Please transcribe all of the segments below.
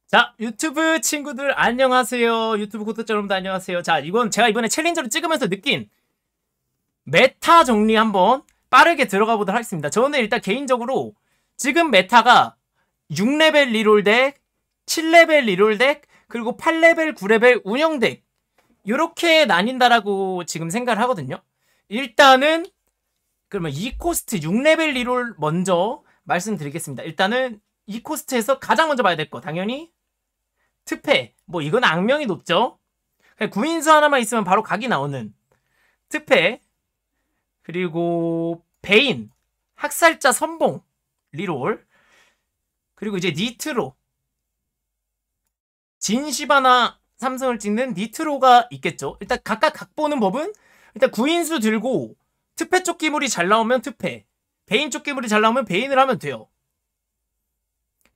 자, 유튜브 친구들 안녕하세요. 유튜브 구독자 여러분들 안녕하세요. 자, 이건 제가 이번에 챌린저를 찍으면서 느낀 메타 정리 한번 빠르게 들어가 보도록 하겠습니다. 저는 일단 개인적으로 지금 메타가 6레벨 리롤 덱, 7레벨 리롤 덱, 그리고 8레벨, 9레벨 운영 덱 이렇게 나뉜다라고 지금 생각을 하거든요. 일단은 그러면 2코스트 6레벨 리롤 먼저 말씀드리겠습니다. 일단은 2코스트에서 가장 먼저 봐야 될 거 당연히 특패. 뭐 이건 악명이 높죠. 그냥 구인수 하나만 있으면 바로 각이 나오는 특패. 그리고 베인, 학살자 선봉 리롤. 그리고 이제 니트로, 진시바나 삼성을 찍는 니트로가 있겠죠. 일단 각각 각 보는 법은 일단 구인수 들고 특패 쪽 기물이 잘 나오면 특패, 베인 쪽 기물이 잘 나오면 베인을 하면 돼요.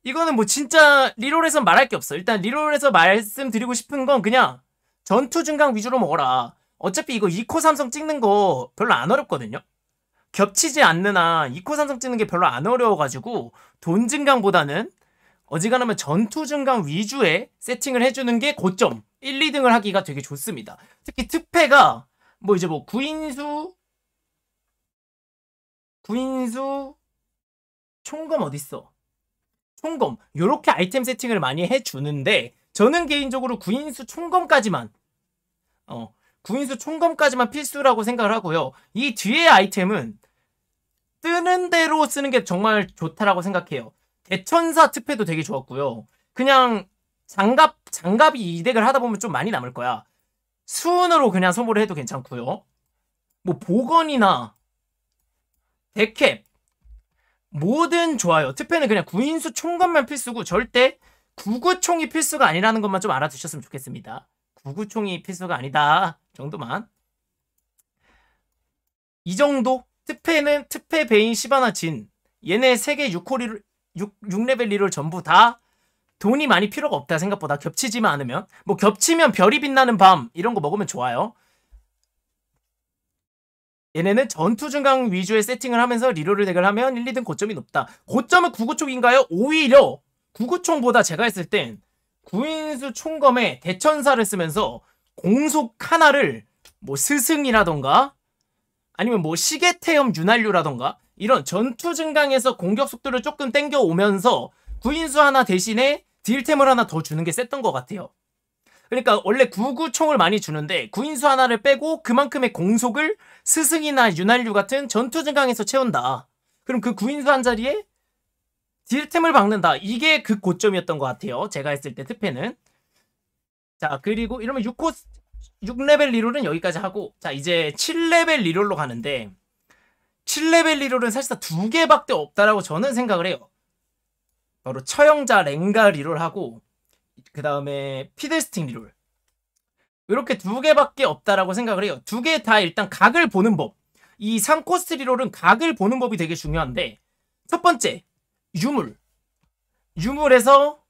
이거는 뭐 진짜 리롤에서 말할 게 없어. 일단 리롤에서 말씀드리고 싶은 건 그냥 전투 증강 위주로 먹어라. 어차피 이거 2코 삼성 찍는 거 별로 안 어렵거든요. 겹치지 않는 한 2코 삼성 찍는 게 별로 안 어려워가지고 돈 증강보다는 어지간하면 전투 증강 위주의 세팅을 해주는 게 고점 1, 2등을 하기가 되게 좋습니다. 특히 특패가 뭐 이제 뭐 구인수 총검 어딨어? 총검 요렇게 아이템 세팅을 많이 해주는데 저는 개인적으로 구인수 총검까지만 필수라고 생각을 하고요. 이 뒤에 아이템은 뜨는 대로 쓰는 게 정말 좋다라고 생각해요. 대천사 특패도 되게 좋았고요. 그냥 장갑이 이덱을 하다 보면 좀 많이 남을 거야. 수은으로 그냥 소모를 해도 괜찮고요. 뭐 복원이나 데캡 뭐든 좋아요. 특패는 그냥 구인수 총검만 필수고 절대 구구총이 필수가 아니라는 것만 좀 알아두셨으면 좋겠습니다. 구구총이 필수가 아니다 정도만. 이 정도? 특패는 특패, 베인, 시바나, 진 얘네 3개 6레벨 리롤 전부 다 돈이 많이 필요가 없다. 생각보다 겹치지만 않으면 뭐 겹치면 별이 빛나는 밤 이런 거 먹으면 좋아요. 얘네는 전투 증강 위주의 세팅을 하면서 리롤을 덱을 하면 1, 2등 고점이 높다. 고점은 구구총인가요? 오히려 구구총보다 제가 했을 땐 구인수 총검에 대천사를 쓰면서 공속 하나를 뭐 스승이라던가 아니면 뭐 시계태염 윤활유라던가 이런 전투 증강에서 공격 속도를 조금 땡겨오면서 구인수 하나 대신에 딜템을 하나 더 주는 게 셌던 것 같아요. 그러니까 원래 구구총을 많이 주는데 구인수 하나를 빼고 그만큼의 공속을 스승이나 윤활유 같은 전투 증강에서 채운다. 그럼 그 구인수 한 자리에 딜템을 박는다. 이게 그 고점이었던 것 같아요. 제가 했을 때 특패는. 자, 그리고 이러면 6레벨 리롤은 여기까지 하고 자 이제 7레벨 리롤로 가는데 7레벨 리롤은 사실상 2개밖에 없다라고 저는 생각을 해요. 바로 처형자 랭가 리롤하고 그 다음에 피들스틱 리롤 이렇게 2개밖에 없다라고 생각을 해요. 2개 다 일단 각을 보는 법. 이 3코스트 리롤은 각을 보는 법이 되게 중요한데 첫 번째 유물에서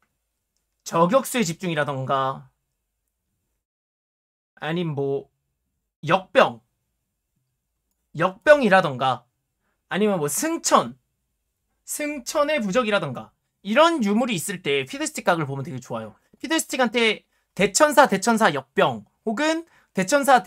저격수에 집중이라던가 아님 뭐 역병이라던가 아니면 뭐 승천의 부적이라던가 이런 유물이 있을 때 피드스틱 각을 보면 되게 좋아요. 피드스틱한테 대천사 역병 혹은 대천사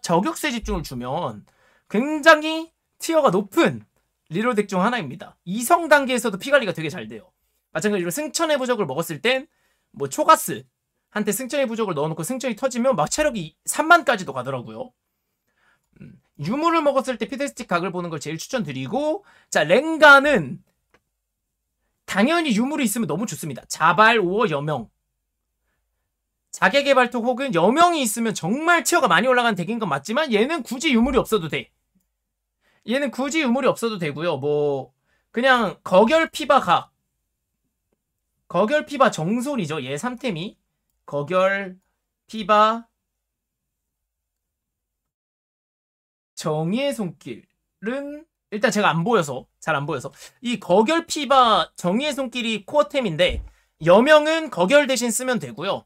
저격수에 집중을 주면 굉장히 티어가 높은 리롤 덱 중 하나입니다. 2성 단계에서도 피관리가 되게 잘 돼요. 마찬가지로 승천의 부적을 먹었을 땐 뭐 초가스 한테 승천의 부적을 넣어놓고 승천이 터지면 막 체력이 3만까지도 가더라고요. 유물을 먹었을 때 피드스틱 각을 보는 걸 제일 추천드리고 자 랭가는 당연히 유물이 있으면 너무 좋습니다. 자발, 오어, 여명 자객의 발톱 혹은 여명이 있으면 정말 티어가 많이 올라간 덱인 건 맞지만 얘는 굳이 유물이 없어도 돼. 얘는 굳이 유물이 없어도 되고요. 뭐 그냥 거결피바 정손이죠. 얘 3템이 거결피바 정의의 손길은 일단 제가 잘 안 보여서 이 거결피바 정의의 손길이 코어템인데 여명은 거결 대신 쓰면 되고요.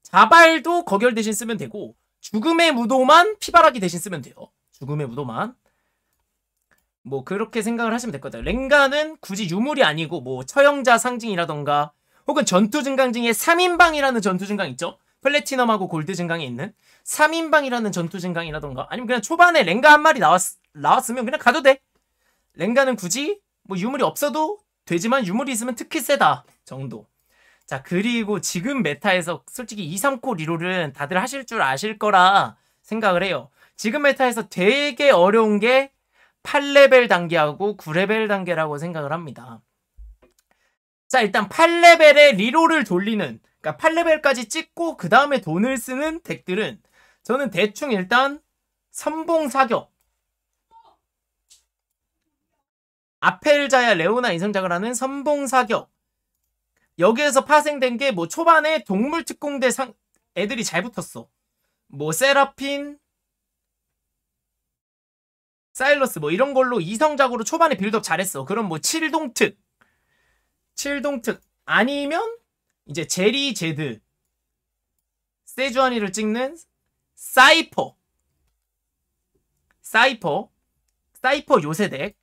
자발도 거결 대신 쓰면 되고 죽음의 무도만 피바라기 대신 쓰면 돼요. 죽음의 무도만. 뭐 그렇게 생각을 하시면 될 것 같아요. 랭가는 굳이 유물이 아니고 뭐 처형자 상징이라던가 혹은 전투 증강 중에 3인방이라는 전투 증강 있죠? 플래티넘하고 골드 증강이 있는 3인방이라는 전투 증강이라던가, 아니면 그냥 초반에 랭가 한 마리 나왔으면 그냥 가도 돼. 랭가는 굳이 뭐 유물이 없어도 되지만 유물이 있으면 특히 세다 정도. 자, 그리고 지금 메타에서 솔직히 2, 3코 리롤은 다들 하실 줄 아실 거라 생각을 해요. 지금 메타에서 되게 어려운 게 8레벨 단계하고 9레벨 단계라고 생각을 합니다. 자, 일단 8레벨에 리롤을 돌리는, 그러니까 8레벨까지 찍고 그 다음에 돈을 쓰는 덱들은 저는 대충 일단 선봉사격, 아펠자야 레오나 인성작을 하는 선봉사격, 여기에서 파생된 게 뭐 초반에 동물 특공대 애들이 잘 붙었어. 뭐 세라핀, 사일러스 뭐 이런 걸로 이성작으로 초반에 빌드업 잘했어. 그럼 뭐 칠동특 아니면 이제 제리 제드, 세주아니를 찍는 사이퍼 요새덱.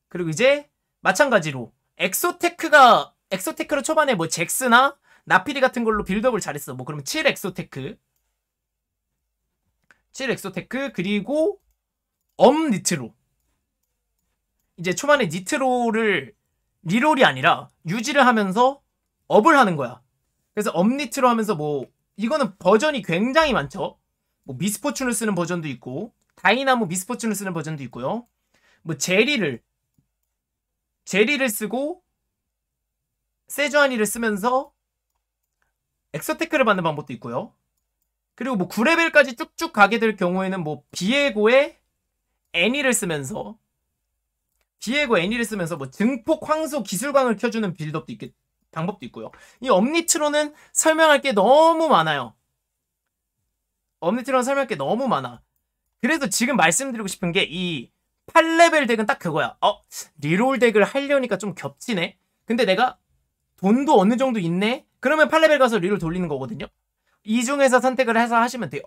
그리고 이제 마찬가지로 엑소테크로 초반에 뭐 잭스나 나피리 같은 걸로 빌드업을 잘했어. 뭐 그러면 7 엑소테크, 그리고 니트로. 이제 초반에 니트로를 리롤이 아니라 유지를 하면서 업을 하는 거야. 그래서 니트로 하면서 뭐 이거는 버전이 굉장히 많죠. 뭐 미스포춘을 쓰는 버전도 있고, 다이나모 미스포춘을 쓰는 버전도 있고요. 뭐 제리를 쓰고 세주아니를 쓰면서 엑소테크를 받는 방법도 있고요. 그리고 뭐 9레벨까지 쭉쭉 가게 될 경우에는 뭐 비에고의 애니를 쓰면서 뭐 증폭 황소 기술광을 켜주는 방법도 있고요. 이 엄니트로는 설명할 게 너무 많아요. 그래서 지금 말씀드리고 싶은 게 이 8레벨 덱은 딱 그거야. 리롤 덱을 하려니까 좀 겹치네. 근데 내가 돈도 어느 정도 있네? 그러면 8레벨 가서 리롤 돌리는 거거든요. 이 중에서 선택을 해서 하시면 돼요.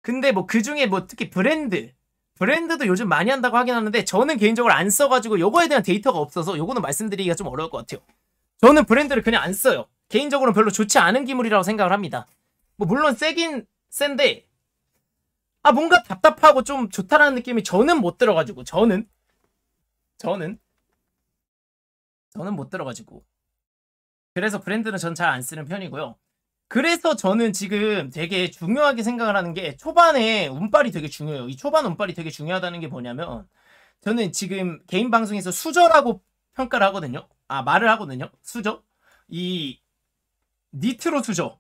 근데 뭐 그 중에 뭐 특히 브랜드도 요즘 많이 한다고 하긴 하는데 저는 개인적으로 안 써가지고 요거에 대한 데이터가 없어서 요거는 말씀드리기가 좀 어려울 것 같아요. 저는 브랜드를 그냥 안 써요. 개인적으로는 별로 좋지 않은 기물이라고 생각을 합니다. 뭐 물론 세긴 센데 뭔가 답답하고 좀 좋다라는 느낌이 저는 못 들어가지고 저는 못 들어가지고 그래서 브랜드는 전 잘 안 쓰는 편이고요. 그래서 저는 지금 되게 중요하게 생각을 하는 게 초반에 운빨이 되게 중요해요. 이 초반 운빨이 되게 중요하다는 게 뭐냐면 저는 지금 개인 방송에서 수저라고 평가를 하거든요. 말을 하거든요. 수저. 이 니트로 수저.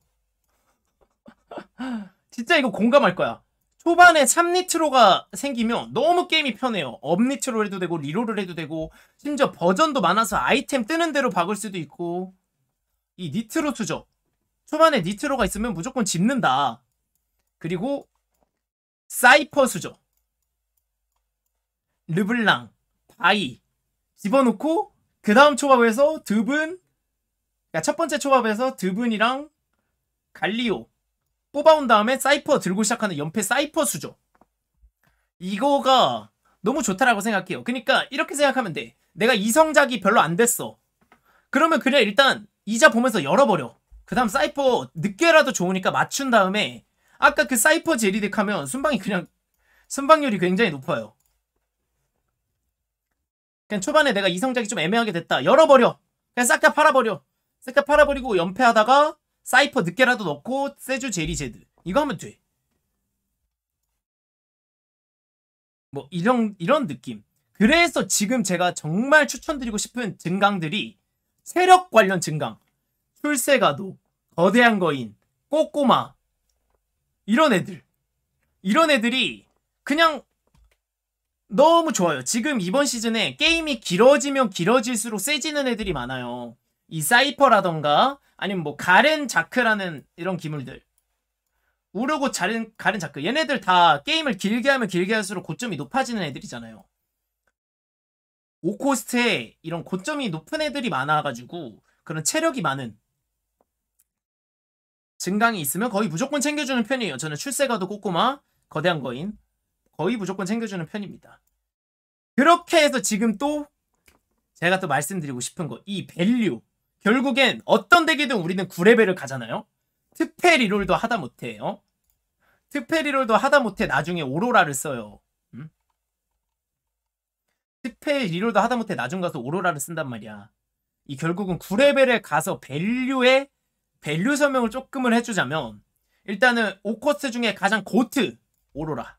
진짜 이거 공감할 거야. 초반에 3니트로가 생기면 너무 게임이 편해요. 업니트로 해도 되고 리롤을 해도 되고 심지어 버전도 많아서 아이템 뜨는 대로 박을 수도 있고. 이 니트로 수저. 초반에 니트로가 있으면 무조건 집는다. 그리고 사이퍼 수저, 르블랑, 바이 집어넣고 그 다음 초밥에서 드분, 첫 번째 초밥에서 드분이랑 갈리오 뽑아온 다음에 사이퍼 들고 시작하는 연패 사이퍼 수저. 이거가 너무 좋다라고 생각해요. 그러니까 이렇게 생각하면 돼. 내가 이성작이 별로 안 됐어. 그러면 그냥 일단 이자 보면서 열어버려. 그 다음 사이퍼 늦게라도 좋으니까 맞춘 다음에 아까 그 사이퍼 제리덱 하면 순방률이 굉장히 높아요. 그냥 초반에 내가 이성작이 좀 애매하게 됐다. 열어버려. 그냥 싹 다 팔아버려. 싹 다 팔아버리고 연패하다가 사이퍼 늦게라도 넣고 세주 제리 제드. 이거 하면 돼. 뭐 이런 느낌. 그래서 지금 제가 정말 추천드리고 싶은 증강들이 세력 관련 증강. 출세가도, 거대한 거인, 꼬꼬마 이런 애들이 그냥 너무 좋아요. 지금 이번 시즌에 게임이 길어지면 길어질수록 세지는 애들이 많아요. 이 사이퍼라던가 아니면 뭐 가렌 자크라는 이런 기물들, 우르고 가렌 자크, 얘네들 다 게임을 길게 하면 길게 할수록 고점이 높아지는 애들이잖아요. 5코스트에 이런 고점이 높은 애들이 많아가지고 그런 체력이 많은 증강이 있으면 거의 무조건 챙겨주는 편이에요. 저는 출세가도 꼬꼬마, 거대한 거인 거의 무조건 챙겨주는 편입니다. 그렇게 해서 지금 또 제가 또 말씀드리고 싶은 거, 이 밸류. 결국엔 어떤 덱이든 우리는 9레벨을 가잖아요. 특패 리롤도 하다못해 특패 리롤도 하다못해 나중에 오로라를 써요. 특패 리롤도 하다못해 나중 가서 오로라를 쓴단 말이야. 이 결국은 9레벨에 가서 밸류 설명을 조금을 해주자면, 일단은 5코스 중에 가장 고트 오로라.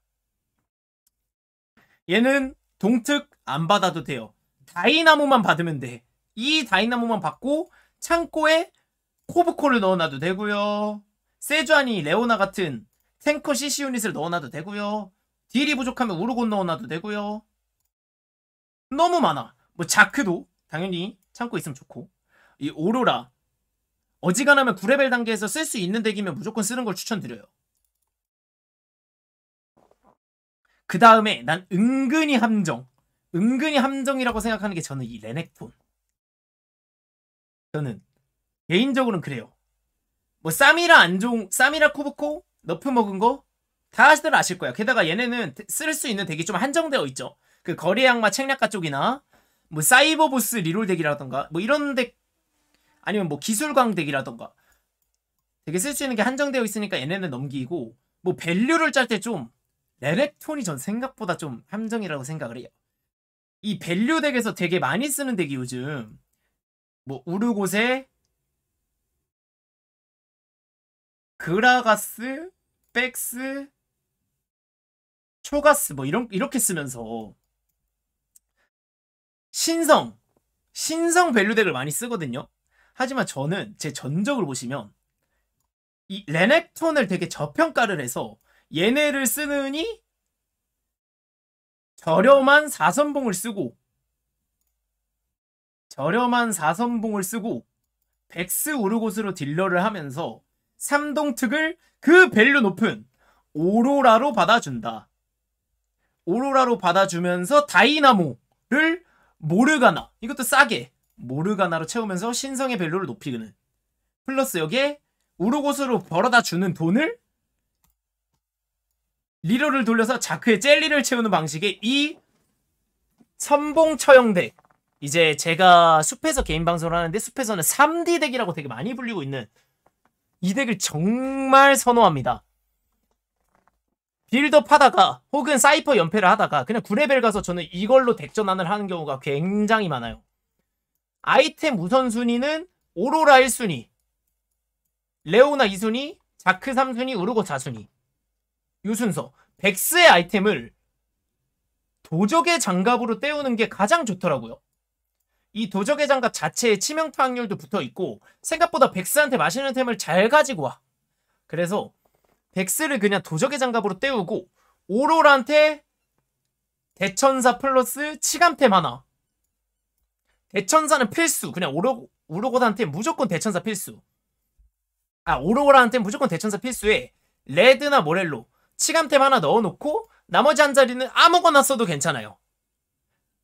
얘는 동특 안 받아도 돼요. 다이나모만 받으면 돼. 이 다이나모만 받고 창고에 코브코를 넣어놔도 되고요. 세주아니, 레오나 같은 탱커 CC 유닛을 넣어놔도 되고요. 딜이 부족하면 우르곤 넣어놔도 되고요. 너무 많아. 뭐 자크도 당연히 창고에 있으면 좋고, 이 오로라 어지간하면 9레벨 단계에서 쓸 수 있는 덱이면 무조건 쓰는 걸 추천드려요. 그 다음에 난 은근히 함정이라고 생각하는 게 저는 이 레넥톤. 저는 개인적으로는 그래요. 뭐 사미라 코브코 너프 먹은 거 다들 아실 거야. 게다가 얘네는 쓸 수 있는 덱이 좀 한정되어 있죠. 그 거리의 악마 책략가 쪽이나 뭐 사이버 보스 리롤 덱이라던가 뭐 이런 덱, 아니면 뭐 기술광 덱이라던가 되게 쓸 수 있는 게 한정되어 있으니까 얘네는 넘기고, 뭐 밸류를 짤 때 좀 레넥톤이 전 생각보다 좀 함정이라고 생각을 해요. 이 밸류 덱에서 되게 많이 쓰는 덱이 요즘 뭐 우르고세, 그라가스, 백스, 초가스 뭐 이렇게 쓰면서 신성 밸류 덱을 많이 쓰거든요. 하지만 저는 제 전적을 보시면 이 레넥톤을 되게 저평가를 해서 얘네를 쓰느니 저렴한 4선봉을 쓰고 백스 우르곳으로 딜러를 하면서 3동특을 그 밸류 높은 오로라로 받아준다. 오로라로 받아주면서 다이나모를 모르가나, 이것도 싸게 모르가나로 채우면서 신성의 밸류를 높이는, 플러스 여기에 우르곳으로 벌어다 주는 돈을 리로를 돌려서 자크의 젤리를 채우는 방식의 이 선봉 처형 덱. 이제 제가 숲에서 개인 방송을 하는데 숲에서는 3D 덱이라고 되게 많이 불리고 있는 이 덱을 정말 선호합니다. 빌드업 하다가 혹은 사이퍼 연패를 하다가 그냥 9레벨 가서 저는 이걸로 덱전환을 하는 경우가 굉장히 많아요. 아이템 우선순위는 오로라 1순위, 레오나 2순위, 자크 3순위, 우르고 4순위. 요 순서. 백스의 아이템을 도적의 장갑으로 때우는 게 가장 좋더라고요. 이 도적의 장갑 자체에 치명타 확률도 붙어있고 생각보다 백스한테 맛있는 템을 잘 가지고 와. 그래서 백스를 그냥 도적의 장갑으로 때우고 오로라한테 대천사 플러스 치감템 하나. 대천사는 필수. 그냥 우르고한테 무조건 대천사 필수. 오로라한테 무조건 대천사 필수에 레드나 모렐로 치감템 하나 넣어놓고 나머지 한 자리는 아무거나 써도 괜찮아요.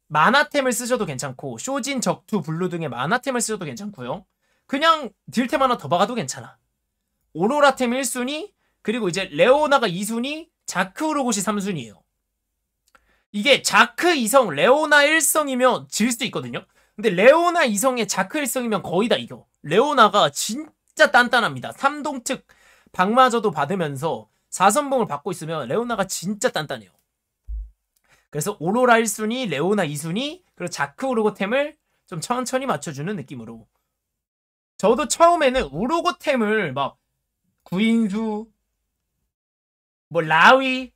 만화템을 쓰셔도 괜찮고 쇼진, 적투, 블루 등의 만화템을 쓰셔도 괜찮고요. 그냥 딜템 하나 더 박아도 괜찮아. 오로라템 1순위, 그리고 이제 레오나가 2순위, 자크 우르곳이 3순위예요. 이게 자크 2성, 레오나 1성이면 질 수 있거든요. 근데 레오나 2성에 자크 1성이면 거의 다 이겨. 레오나가 진짜 단단합니다. 3동특 박마저도 받으면서 4선봉을 받고 있으면 레오나가 진짜 단단해요. 그래서 오로라 1순위, 레오나 2순위, 그리고 자크 우르고템을 좀 천천히 맞춰주는 느낌으로. 저도 처음에는 우르고템을 막 구인수, 뭐 라위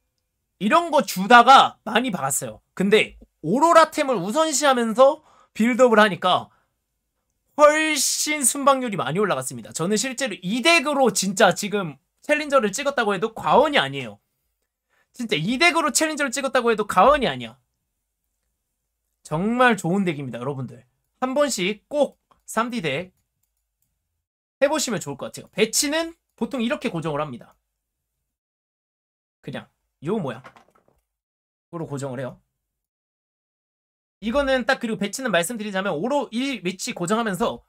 이런 거 주다가 많이 박았어요. 근데 오로라템을 우선시하면서 빌드업을 하니까 훨씬 순방률이 많이 올라갔습니다. 저는 실제로 이 덱으로 진짜 지금 챌린저를 찍었다고 해도 과언이 아니에요. 진짜 이 덱으로 챌린저를 찍었다고 해도 과언이 아니야. 정말 좋은 덱입니다, 여러분들. 한 번씩 꼭 3D 덱 해보시면 좋을 것 같아요. 배치는 보통 이렇게 고정을 합니다. 그냥 요 모양으로 고정을 해요. 이거는 딱, 그리고 배치는 말씀드리자면 오로 1 위치 고정하면서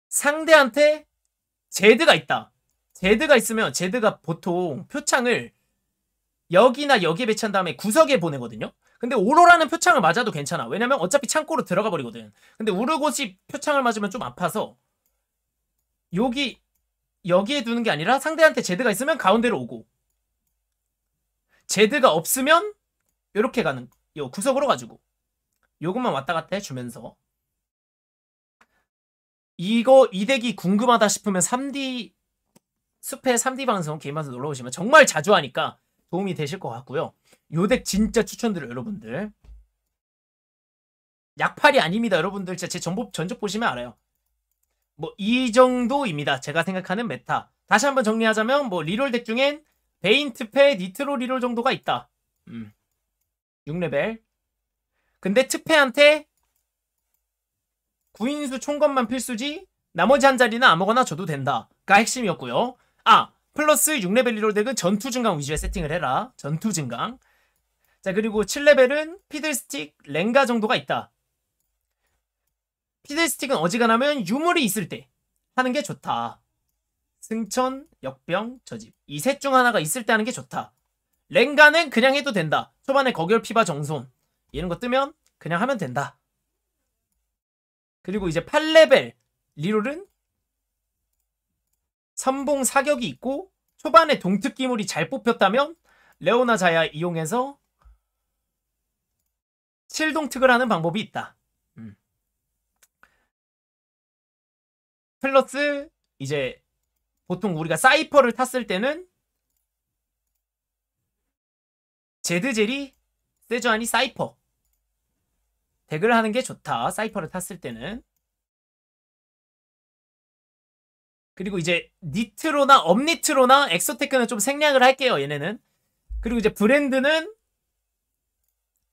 상대한테 제드가 있다. 제드가 있으면 제드가 보통 표창을 여기나 여기에 배치한 다음에 구석에 보내거든요. 근데 오로라는 표창을 맞아도 괜찮아. 왜냐면 어차피 창고로 들어가 버리거든. 근데 우르곳이 표창을 맞으면 좀 아파서 여기에 두는 게 아니라 상대한테 제드가 있으면 가운데로 오고 제드가 없으면 요렇게 가는 요 구석으로 가지고 요것만 왔다 갔다 해주면서 이 덱이 궁금하다 싶으면 3D 숲의 3D 방송 개인 방송 놀러 오시면 정말 자주 하니까 도움이 되실 것 같고요. 요 덱 진짜 추천드려요, 여러분들. 약팔이 아닙니다, 여러분들. 진짜 제 전적 보시면 알아요. 뭐 이 정도입니다. 제가 생각하는 메타. 다시 한번 정리하자면 뭐 리롤 덱 중엔 베인 트페 니트로 리롤 정도가 있다. 6레벨. 근데 트페한테 구인수 총검만 필수지 나머지 한 자리는 아무거나 줘도 된다가 핵심이었고요. 플러스 6레벨 리롤 덱은 전투 증강 위주의 세팅을 해라. 전투 증강. 자, 그리고 7레벨은 피들스틱 랭가 정도가 있다. 피들스틱은 어지간하면 유물이 있을 때 하는 게 좋다. 승천, 역병, 저집. 이 셋 중 하나가 있을 때 하는 게 좋다. 랭가는 그냥 해도 된다. 초반에 거결 피바 정손 이런 거 뜨면 그냥 하면 된다. 그리고 이제 8레벨 리롤은 선봉 사격이 있고 초반에 동특기물이 잘 뽑혔다면 레오나 자야 이용해서 7동특을 하는 방법이 있다. 플러스 이제 보통 우리가 사이퍼를 탔을 때는 제드젤이 세주안이 사이퍼 덱을 하는 게 좋다. 사이퍼를 탔을 때는. 그리고 이제 니트로나 엄니트로나 엑소테크는 좀 생략을 할게요. 얘네는. 그리고 이제 브랜드는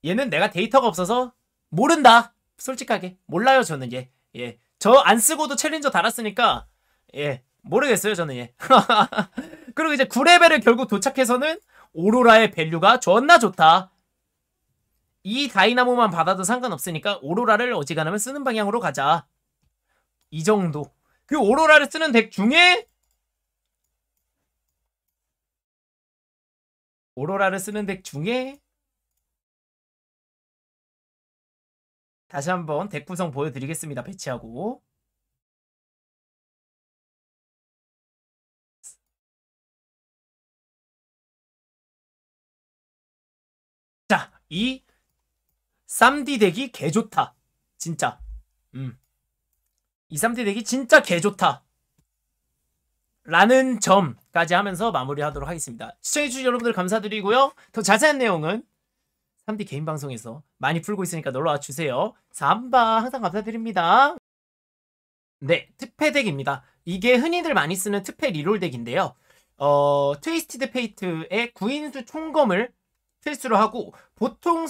얘는 내가 데이터가 없어서 모른다. 솔직하게 몰라요. 저는 얘. 예. 저 안 쓰고도 챌린저 달았으니까 예. 모르겠어요. 저는 얘. 그리고 이제 9레벨을 결국 도착해서는 오로라의 밸류가 존나 좋다. 이 다이나모만 받아도 상관없으니까 오로라를 어지간하면 쓰는 방향으로 가자. 이 정도. 그 오로라를 쓰는 덱 중에 다시 한번 덱 구성 보여드리겠습니다. 배치하고. 자, 이 3D 덱이 개좋다. 진짜. 이 3D 덱이 진짜 개좋다. 라는 점까지 하면서 마무리하도록 하겠습니다. 시청해주신 여러분들 감사드리고요. 더 자세한 내용은 3D 개인 방송에서 많이 풀고 있으니까 놀러와 주세요. 삼바 항상 감사드립니다. 네, 특패 덱입니다. 이게 흔히들 많이 쓰는 특패 리롤 덱인데요. 트위스티드 페이트의 구인수 총검을 필수로 하고 보통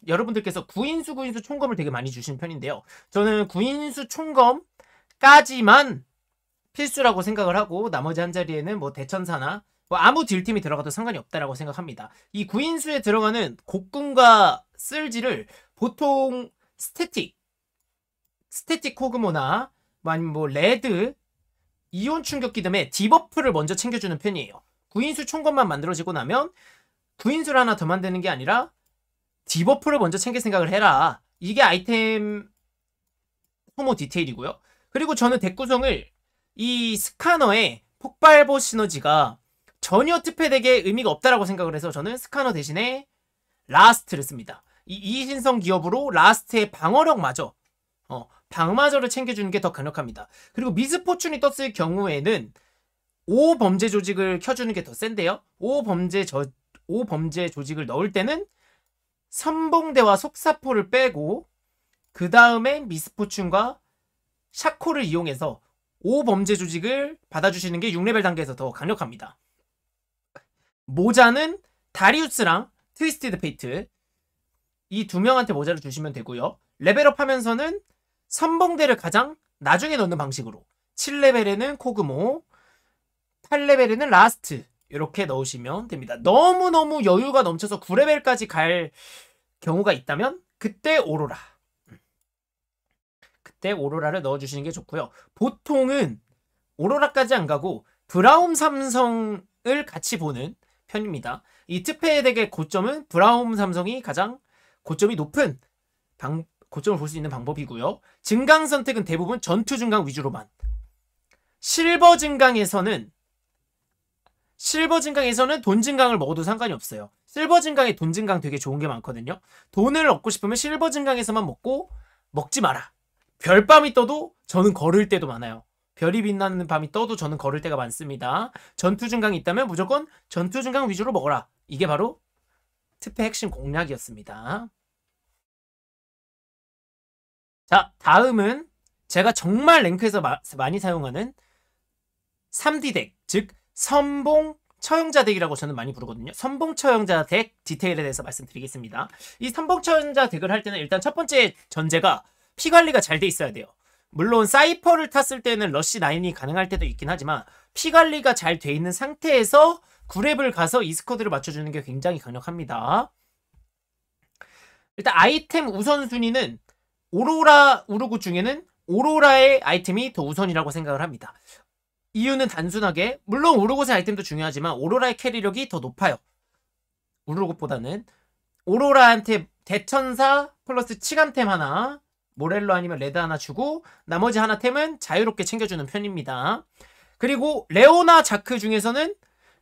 여러분들께서 구인수 총검을 되게 많이 주시는 편인데요. 저는 구인수 총검까지만 필수라고 생각을 하고 나머지 한 자리에는 뭐 대천사나 뭐 아무 딜팀이 들어가도 상관이 없다라고 생각합니다. 이 구인수에 들어가는 곡군과 쓸지를 보통 스태틱 코그모나 아니면 뭐 레드 이온 충격기 등의 디버프를 먼저 챙겨주는 편이에요. 구인수 총검만 만들어지고 나면 구인수를 하나 더 만드는 게 아니라 디버프를 먼저 챙길 생각을 해라. 이게 아이템 소모 디테일이고요. 그리고 저는 덱 구성을 이 스카너의 폭발보 시너지가 전혀 특패 덱에 의미가 없다라고 생각을 해서 저는 스카너 대신에 라스트를 씁니다. 이 이신성 기업으로 라스트의 방어력마저 방마저를 챙겨주는 게 더 강력합니다. 그리고 미스포춘이 떴을 경우에는 5범죄 조직을 켜주는 게 더 센데요. 5범죄 조직을 넣을 때는 선봉대와 속사포를 빼고 그 다음에 미스포춘과 샤코를 이용해서 5범죄 조직을 받아주시는 게 6레벨 단계에서 더 강력합니다. 모자는 다리우스랑 트위스티드 페이트 이 두 명한테 모자를 주시면 되고요. 레벨업 하면서는 선봉대를 가장 나중에 넣는 방식으로 7레벨에는 코그모 8레벨에는 라스트 이렇게 넣으시면 됩니다. 너무너무 여유가 넘쳐서 9레벨까지 갈 경우가 있다면 그때 오로라를 넣어주시는 게 좋고요. 보통은 오로라까지 안 가고 브라움 삼성을 같이 보는 편입니다. 이 특패 덱의 고점은 브라움 삼성이 가장 고점이 높은 고점을 볼 수 있는 방법이고요. 증강 선택은 대부분 전투 증강 위주로만. 실버 증강에서는 돈 증강을 먹어도 상관이 없어요. 실버 증강에 돈 증강 되게 좋은 게 많거든요. 돈을 얻고 싶으면 실버 증강에서만 먹지 마라. 별밤이 떠도 저는 걸을 때도 많아요. 별이 빛나는 밤이 떠도 저는 걸을 때가 많습니다. 전투 증강이 있다면 무조건 전투 증강 위주로 먹어라. 이게 바로 특패 핵심 공략이었습니다. 자, 다음은 제가 정말 랭크에서 많이 사용하는 3D 덱, 즉 선봉 처형자 덱이라고 저는 많이 부르거든요. 선봉 처형자 덱 디테일에 대해서 말씀드리겠습니다. 이 선봉 처형자 덱을 할 때는 일단 첫 번째 전제가 피 관리가 잘 돼 있어야 돼요. 물론 사이퍼를 탔을 때는 러쉬 9이 가능할 때도 있긴 하지만 피 관리가 잘 돼 있는 상태에서 9렙을 가서 이 스쿼드를 맞춰주는 게 굉장히 강력합니다. 일단 아이템 우선순위는 오로라 우르고 중에는 오로라의 아이템이 더 우선이라고 생각을 합니다. 이유는 단순하게 물론 우르곳의 아이템도 중요하지만 오로라의 캐리력이 더 높아요. 우르곳보다는 오로라한테 대천사 플러스 치감템 하나, 모렐로 아니면 레드 하나 주고 나머지 하나 템은 자유롭게 챙겨주는 편입니다. 그리고 레오나 자크 중에서는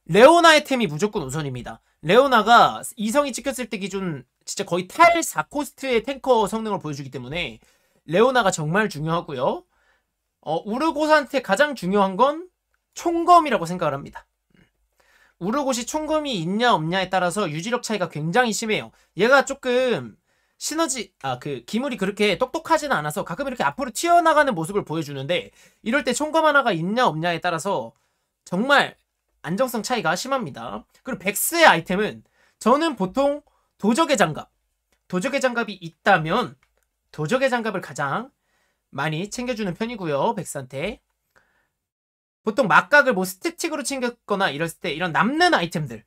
레오나의 템이 무조건 우선입니다. 레오나가 이성이 찍혔을 때 기준 진짜 거의 탈 4코스트의 탱커 성능을 보여주기 때문에 레오나가 정말 중요하고요. 우르곳한테 가장 중요한 건 총검이라고 생각을 합니다. 우르곳이 총검이 있냐 없냐에 따라서 유지력 차이가 굉장히 심해요. 얘가 조금 기물이 그렇게 똑똑하지는 않아서 가끔 이렇게 앞으로 튀어나가는 모습을 보여주는데 이럴 때 총검 하나가 있냐 없냐에 따라서 정말 안정성 차이가 심합니다. 그리고 백스의 아이템은 저는 보통 도적의 장갑이 있다면 도적의 장갑을 가장 많이 챙겨주는 편이고요. 백스한테 보통 막각을 뭐 스태틱으로 챙겼거나 이랬을 때 이런 남는 아이템들을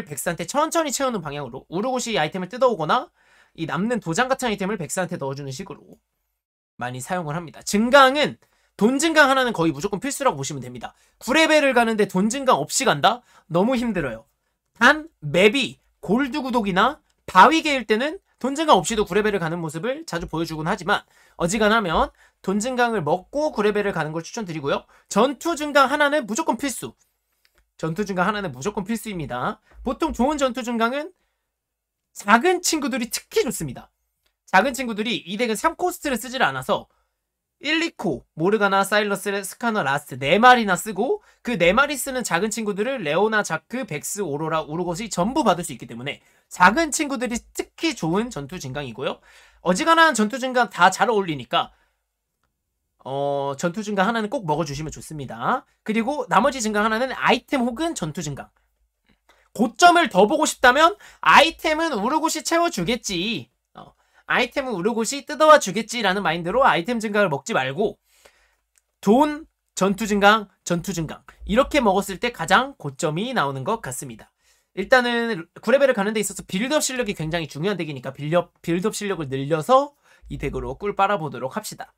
백스한테 천천히 채우는 방향으로 우르곳이 아이템을 뜯어오거나 이 남는 도장 같은 아이템을 백스한테 넣어주는 식으로 많이 사용을 합니다. 증강은 돈 증강 하나는 거의 무조건 필수라고 보시면 됩니다. 9레벨을 가는데 돈 증강 없이 간다? 너무 힘들어요. 단 맵이 골드 구독이나 바위계일 때는 돈 증강 없이도 9레벨을 가는 모습을 자주 보여주곤 하지만 어지간하면 돈 증강을 먹고 9레벨을 가는 걸 추천드리고요. 전투 증강 하나는 무조건 필수. 전투 증강 하나는 무조건 필수입니다. 보통 좋은 전투 증강은 작은 친구들이 특히 좋습니다. 작은 친구들이 이 덱은 3코스트를 쓰질 않아서 1, 2코, 모르가나, 사일러스, 스카너, 라스트 4마리나 쓰고 그 4마리 쓰는 작은 친구들을 레오나, 자크, 백스, 오로라, 우르곳이 전부 받을 수 있기 때문에 작은 친구들이 특히 좋은 전투 증강이고요. 어지간한 전투 증강 다 잘 어울리니까 전투 증강 하나는 꼭 먹어주시면 좋습니다. 그리고 나머지 증강 하나는 아이템 혹은 전투 증강. 고점을 더 보고 싶다면 아이템은 우르곳이 채워주겠지. 아이템은 우르곳이 뜯어와 주겠지라는 마인드로 아이템 증강을 먹지 말고 돈, 전투 증강 이렇게 먹었을 때 가장 고점이 나오는 것 같습니다. 일단은 9레벨을 가는 데 있어서 빌드업 실력이 굉장히 중요한 덱이니까 빌드업 실력을 늘려서 이 덱으로 꿀 빨아보도록 합시다.